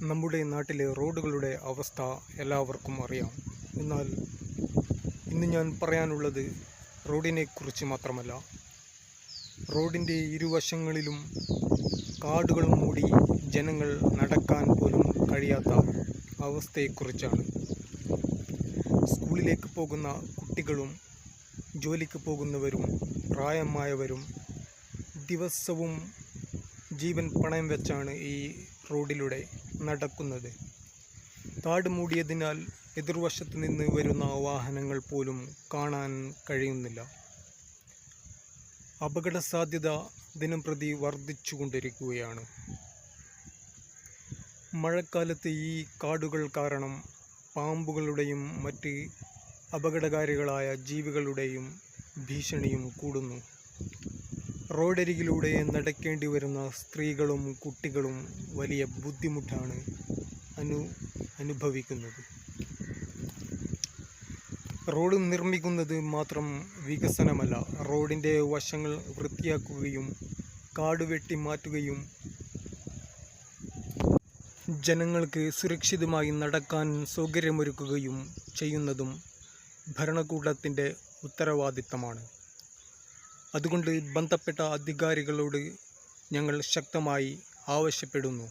നമ്മുടെ നാട്ടിലെ റോഡുകളുടെ അവസ്ഥ എല്ലാവർക്കും അറിയാം. എന്നാൽ ഇന്ന് ഞാൻ പറയാനുള്ളത് റോഡിനെക്കുറിച്ച് മാത്രമല്ല, റോഡിൻ്റെ ഇരുവശങ്ങളിലും കാടുകൾ മൂടി ജനങ്ങൾ നടക്കാൻ പോലും കഴിയാത്ത അവസ്ഥയെക്കുറിച്ചാണ്. സ്കൂളിലേക്ക് പോകുന്ന കുട്ടികളും ജോലിക്ക് പോകുന്നവരും പ്രായമായവരും ദിവസവും ജീവൻ പണയം വെച്ചാണ് ഈ റോഡിലൂടെ നടക്കുന്നത്. കാട് മൂടിയതിനാൽ എതിർവശത്ത് നിന്ന് വരുന്ന വാഹനങ്ങൾ പോലും കാണാൻ കഴിയുന്നില്ല. അപകട സാധ്യത ദിനംപ്രതി വർദ്ധിച്ചുകൊണ്ടിരിക്കുകയാണ്. മഴക്കാലത്ത് ഈ കാടുകൾ കാരണം പാമ്പുകളുടെയും മറ്റ് അപകടകാരികളായ ജീവികളുടെയും ഭീഷണിയും കൂടുന്നു. റോഡരികിലൂടെ നടക്കേണ്ടി വരുന്ന സ്ത്രീകളും കുട്ടികളും വലിയ ബുദ്ധിമുട്ടാണ് അനുഭവിക്കുന്നത്. റോഡ് നിർമ്മിക്കുന്നത് മാത്രം വികസനമല്ല, റോഡിൻ്റെ വശങ്ങൾ വൃത്തിയാക്കുകയും കാട് വെട്ടി മാറ്റുകയും ജനങ്ങൾക്ക് സുരക്ഷിതമായി നടക്കാൻ സൗകര്യമൊരുക്കുകയും ചെയ്യുന്നതും ഭരണകൂടത്തിൻ്റെ ഉത്തരവാദിത്തമാണ്. അതുകൊണ്ട് ബന്ധപ്പെട്ട അധികാരികളോട് ഞങ്ങൾ ശക്തമായി ആവശ്യപ്പെടുന്നു.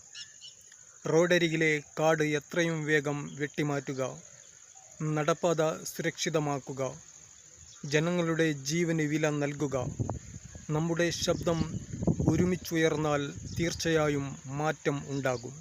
റോഡരികിലെ കാട് എത്രയും വേഗം വെട്ടിമാറ്റുക, നടപ്പാത സുരക്ഷിതമാക്കുക, ജനങ്ങളുടെ ജീവന് വില നൽകുക. നമ്മുടെ ശബ്ദം ഒരുമിച്ചുയർന്നാൽ തീർച്ചയായും മാറ്റം ഉണ്ടാകും.